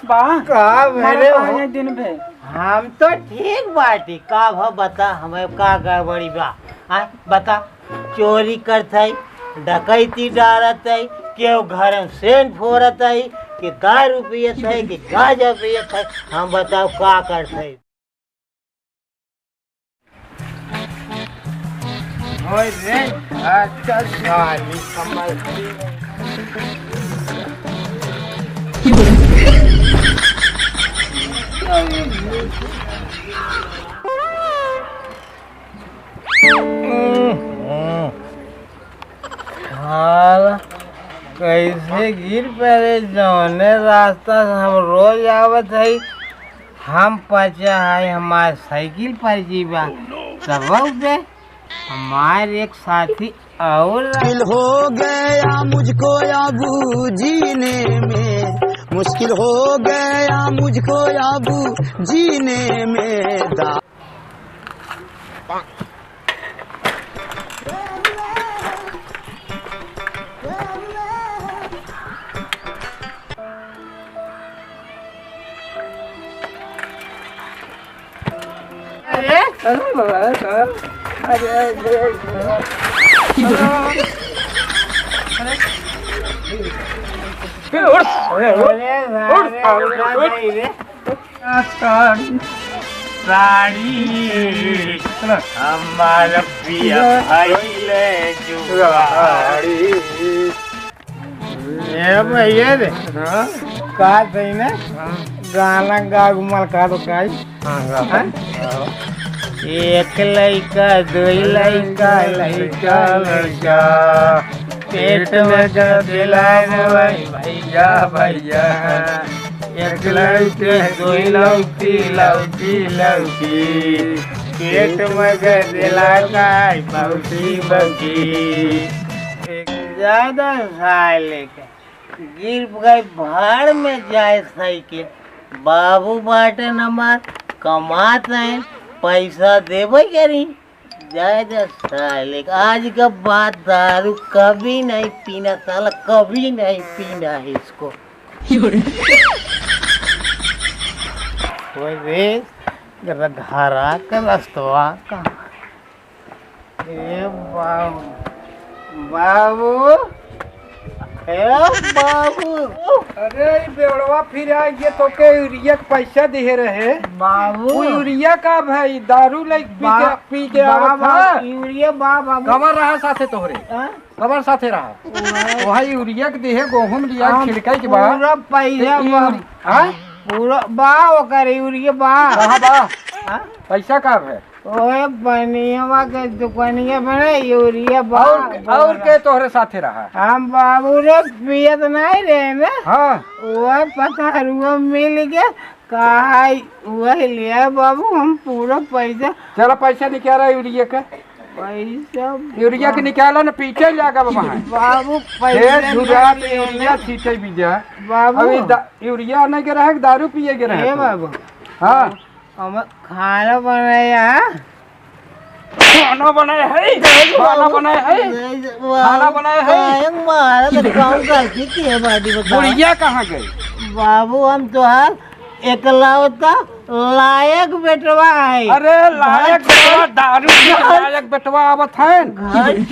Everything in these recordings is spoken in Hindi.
बा का मेरे पाँच दिन पे हम तो ठीक बाटी का भा बता हमें का गड़बड़ी बा बता चोरी करते डकैती डारत है केहू घर में सेंट फोड़त है कि दारू पियत है कि गांजा पियत है हम बताओ का करते रे अच्छा साली कैसे गिर पड़े जौने रास्ता से हम रोज आवत है हम पचा है हमारे साइकिल पर जीवा सबक दे हमारे एक साथी और मुश्किल हो गया मुझको अब जीने में मुश्किल हो गया मुझको अब जीने में साड़ी हमारा पिया भाई ले जुगाड़ी ये भैया रे का सही ना गाना गा घुमल का तो काई एक लइका दो लइका लइका लइका पेट में दिलाए भैया भैया एक लड़के दो लौकी लौकी लौकी पेट में दिलाए बहुती बकी ज्यादा साले गिर गई भाड़ में जाए साइकिल बाबू बाटे नंबर कमाते हैं पैसा देवे करी ज्यादा साले आज का बात दारू कभी नहीं पीना साला कभी नहीं पीना है इसको धारा का रस्तवा का बाबू बाबू बाबू अरे बेवड़वा फिर आएंगे तो के यूरिया के पैसा दे रहे बाबू वो यूरिया का भाई दारू लाइक पी के यूरिया बाबू कमर रहा साथे तोहरे कमर साथे रहा वहाँ यूरिया के देहे गेहूं लिया छिड़काई के बाद पूरा पैसा पूरा बा ओकर यूरिया बा कहाँ बा पैसा का है ओए बनिया के दुकानिया बने यूरिया बा और के तोहरे साथे रहा हम बाबू रे पियत नहीं रहे ना हाँ वह पता रुआ मिल गया कहा वह लिया बाबू हम पूरा पैसा चलो पैसा निकाला यूरिया का पैसा यूरिया के निकाला ना पीछे जाकर बाबू यूरिया छीटे भी जा बाबू अभी यूरिया आने के रहे दारू पिए के रहे बाबू हाँ हम खाना बनाया खाना बनाया है खाना बनाया है खाना बनाया है हमारा तो काम करती थी बाटी बुढ़िया कहाँ गई बाबू हम तो हाल एकलौता लायक बेटवा है अरे लायक बेटवा दारू लायक बेटवा आवत है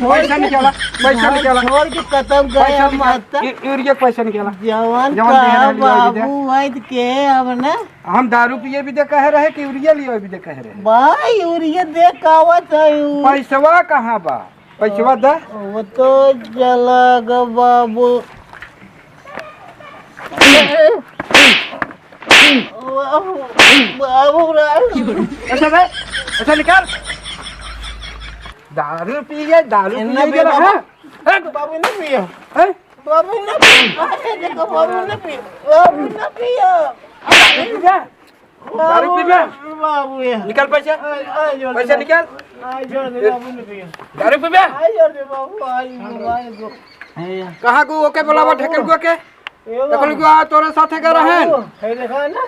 पैसा निकाला छोड़ के खत्म गया माता यूरिया पैसा निकाला जवान का बाबू है के अब ना हम दारू पिए भी दे कह रहे कि यूरिया लिए भी दे कह रहे भाई यूरिया दे कावत है पैसवा कहाँ बा पैसवा दे वो तो जला ग बाबू अच्छा निकाल दारू पी गए दारू बाबू ने पिया बाबू ने पिया देखो बाबू ने पिया दारू पी गया बाबू निकाल पैसा पैसा निकाल बाबू ने पिया दारू पी गया बाबू कहाँ को ओके बोलावा ढकेल को के ढकेल को तोरे साथे कर रहे है देखा ना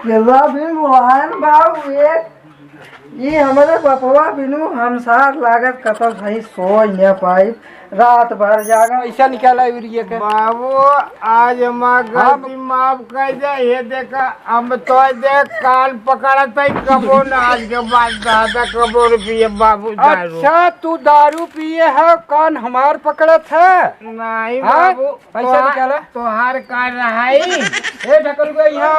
चला भी मोहन बाबू ये हमारे बपवा बिनु हमसार लागत कतौ सही सो न पाई रात भर जागा ऐसा निकाला यूरिया के बाबू आज माँ गलती माफ कर दे। ये देखा हम तो देख कान पकड़त है कबो न आज के बाद दादा कबो रुपये बाबू दारू। अच्छा तू दारू पिए है कान हमार पकड़त है नहीं हाँ? बाबू पैसा निकाला तोहार कान रहाई। ए ढकल गए यहाँ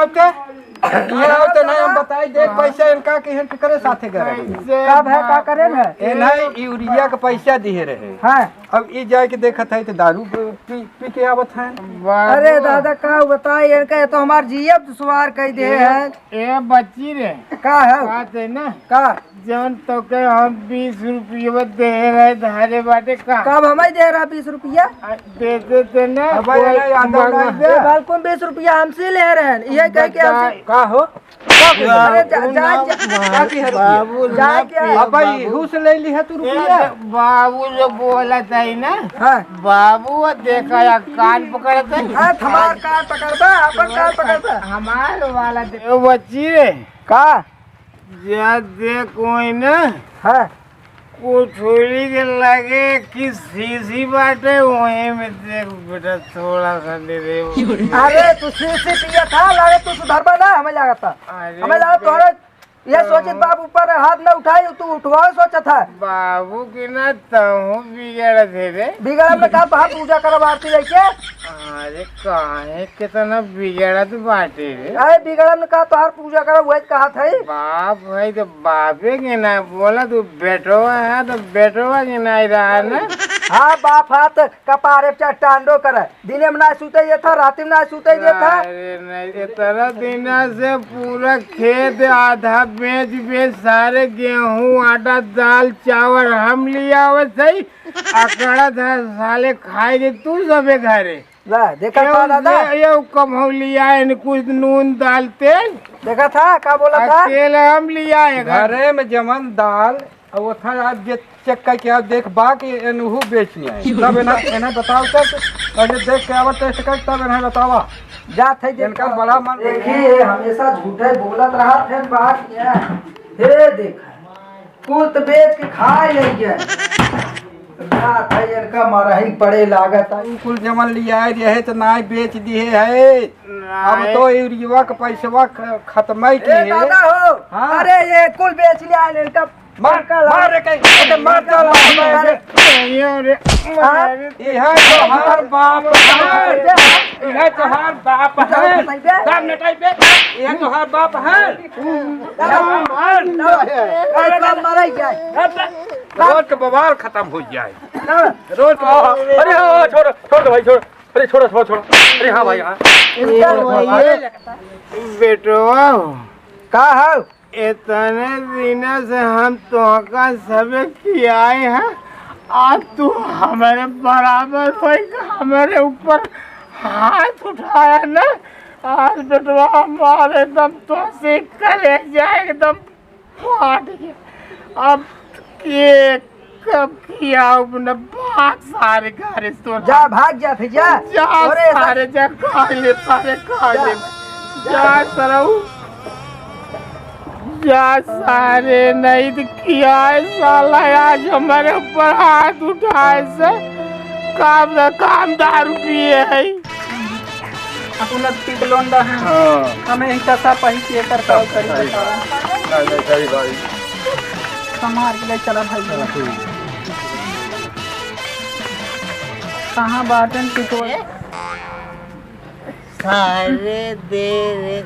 आते नहीं हम बताई देख पैसा इनका के हम करे साथे करे कब है का करे ना ए नहीं यूरिया का पैसा दिए रहे हां अब ई जाए के देखत है तो दारू पी के आवत है। अरे दादा का बताई इनका तो हमार जीएफ दुश्वार कह दे है। ए बच्ची रे का है बात है ना का जौन तो के हम 20 रुपये दे रहे धारे बाटे का कब हमें दे रहा 20 रुपया देते थे ना बिल्कुल 20 रुपया हमसे ले रहे हैं ये कह के हमसे का हो अरे बाबू भाई हुस ले ली है तू रुपया बाबू जो बोला था ना हाँ बाबू देखा या कान पकड़ता है हमार कान पकड़ता अपन कान पकड़ता हमारे वाला बच्ची रे का जा दे कोई ना हाँ कुठोरी के लगे कि सीसी बाटे वहीं में देख बेटा थोड़ा सा दे दे। अरे तू सीसी पिया था लगे तू सुधरबा ना हमें लगा था हमें लगा तोहरा ये सोचित बाप ऊपर हाथ न उठाई तू उठवाओ सोचा था बाबू की ना तहु बिगड़ थे रे बिगड़ा में कहा बाहर पूजा करो आरती लेके अरे काहे कितना बिगड़ा तो बाटे रे अरे बिगड़ा में कहा तोहार पूजा करो वही कहा था बाप है तो बापे के ना बोला तू बेटवा है तो बेटवा के ना रहा ना हाँ बाप हाथ कपारे पे टांडो करे दिने में ना सूते ये था रात में ना सूते ये था अरे नहीं इतना दिन से पूरा खेत आधा बेच सारे गेहूं आटा दाल चावल हम लिया हुआ सही अकड़ा था साले खाए दे तू सबे घरे ला देखा था दादा ये कम हम लिया है कुछ नून दाल तेल देखा था क्या बोला था तेल हम लिया है घरे में जमन दाल और वो था आप जे चेक करके आप देख बाकी एनहु बेचनी है तब इन्हें बताओ तब पहले देख के आवत टेस्ट कर तब इन्हें बतावा जात है जिनका बड़ा मन देखिए हमेशा झूठे बोलत रहा थे बात ये हे देखा कुत बेच के खाए नहीं गया रात है इनका मरही पड़े लागत है कुल जमन लिया है तो ना बेच दिए है अब तो यूरिया का पैसा खत्म की है दादा हो हाँ? अरे ये कुल बेच लिया इनका मार मार के मार डाला रे यह तो हर बाप है यह तो हर बाप है सब नटाई पे यह तो हर बाप है मर जाए रोज का बवाल खत्म हो जाए रोज का अरे हाँ छोड़ छोड़ दो भाई छोड़ अरे छोड़ो छोड़ छोड़ अरे हाँ भाई हाँ बेटवा का है इतने दिन से हम तुमका सबे खियाए हैं आज तू हमारे बराबर हो हमारे ऊपर हाथ उठाया ना आज बेटवा हमारे एकदम तो से कलेजा एकदम फाट गया अब के कब किया न भाग सारे घर तो जा भाग जा फिर जा जा सारे जा खा ले जा सरऊ जा सारे नहीं तो किया साला आज हमारे ऊपर हाथ उठाए से काम दारू पिए है अपना टिक लोन दा है हमें हिस्सा सा पैसे करता करी समार के लिए चला भाई कहाँ बाटन टिको सारे दे रे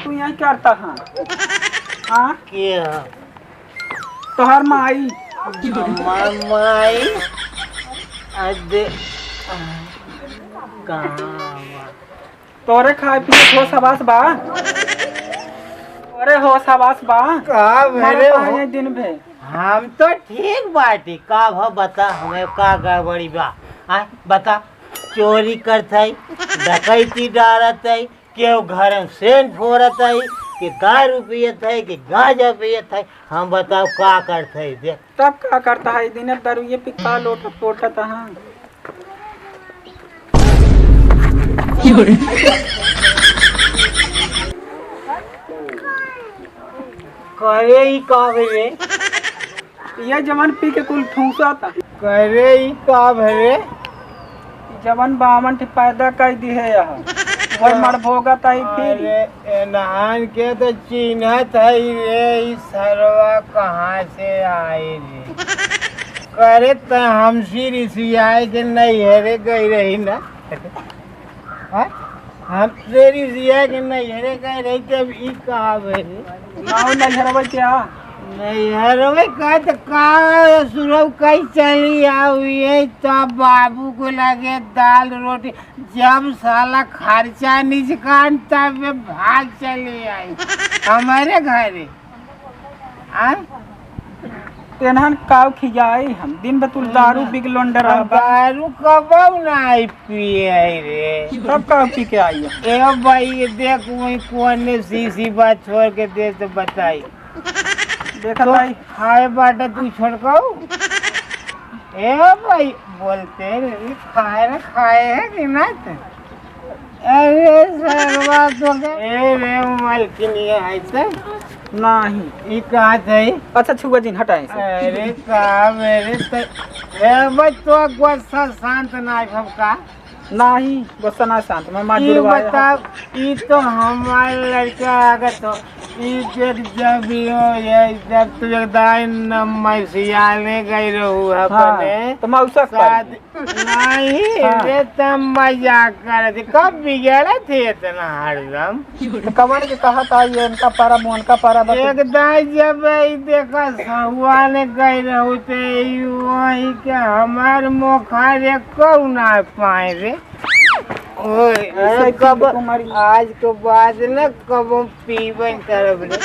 तू यहाँ करता है हाँ क्या तोहर माई माई अदे कहाँ तोरे खाए पिए हो सबास बा तोरे हो सबास बा का मेरे पाए दिन भे हम तो ठीक बाटी का भ बता हमें का गड़बड़ी बा आ बता चोरी करते डकैती डालत है केहू घर में सेंट फोड़त है कि दारू पियत है कि गांजा पियत है हम बताओ का करते है देख तब क्या करता है दिन दारू ये पिका लोटा पोटत हाँ करे ही का भरे ये जवन पी के कुल ठूसा था करे ही का भरे जवन बामन के पैदा कर दी है यहाँ वही मर भोगा ताई फिर अरे नहान के तो चिन्हत है रे ई सरवा कहाँ से आए रे करे तो हमसी रिसियाए के नहीं है रे गई रही ना हाँ? हमसे रिसिया के नहीं है रे गई रही तब ई कहाँ भरे नाव नहीं हरबै क्या नहीं हरवे का तो का सुरव कई चली आई है तब बाबू को लगे दाल रोटी जब साला खर्चा निचकान तब वे भाग चली आई हमारे घरे आ तेनहन काव खिजाई हम दिन बतुल दारू बिगलोंड रहा दारू कब नहीं पिए रे सब काव पी के आई है ए भाई देख वही कौन ने सी बात छोड़ के दे तो बताई देखा तो ताई खाए बाटा तू छोड़काओ ए भाई बोलते रे खाए है कि ना तो अरे सरवा तो ए रे मालकिनी है तो नहीं ई कहाँ थे अच्छा छुआ जी हटाए से अरे का मेरे तो ए भाई तो गुस्सा शांत ना है सबका नहीं गुस्सा ना शांत मैं मार ई जुड़वाया बताओ ई तो हमारे लड़का अगर तो ई देख जब यो ये जब तुझे दाई नम्बर सियाने गई रहू अपने तो मौसक शादी नहीं हाँ। रे तम मजाक कर थे कब बिगड़े थे इतना हरदम तो कवन के कहा था ये इनका पारा मोहन का पारा बस एक दाई जब ई देखा सहुआ ने गई रहू तो ई वही के हमार मोखारे कौ ना पाए रे ओए ऐसे कब तुम्हारी आज के बाद न कब पीबन करब रे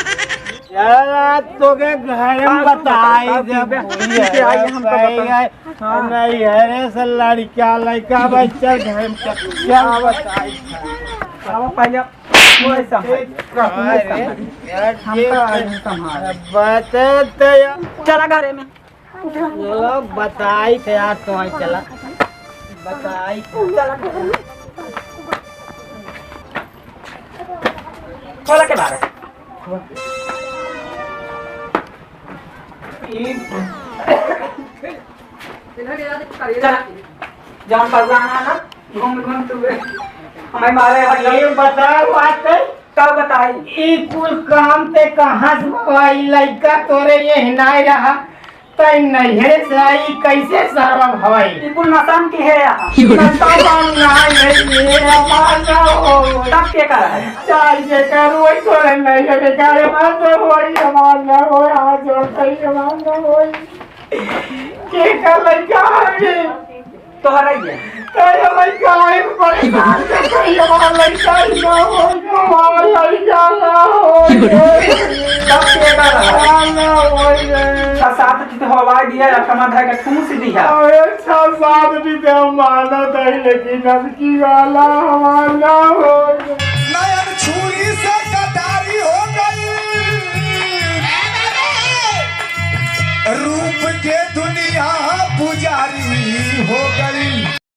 यार तो के घर में बताई जब पीछे आइए हमको बताइए। हाँ। नहीं है से लड़का लड़का बच्चा घर में क्या बताई अब पहले वो ऐसा चला घरे में चलो बताई थे यार तो चला बताई खोला के बारे जान पर जाना ना घूम घूम तू हमें मारे ये बताओ बात कब बताई ई कुल काम ते कहाँ से भाई लड़का तोरे ये नहीं रहा तय नहीं है सही कैसे सर्व भवाई ये कुल नसान की है यहाँ तब के कर है चाहिए करो वही तोरे नहीं है बेकार मान दो वही हमार ना हो आज जो कहीं मान दो वही के का लड़का है तो हराइए कहीं लड़का है परेशान कहीं हमार लड़का ना हो हमार लड़का ना हो तब के कर है ना हो साथ चित हवा दिया क्षमा था के ठूस दिया अरे साथ भी तो माना था लेकिन अब की वाला हमारा हो नयन छुरी से कटारी हो गई रूप के दुनिया पुजारी हो गई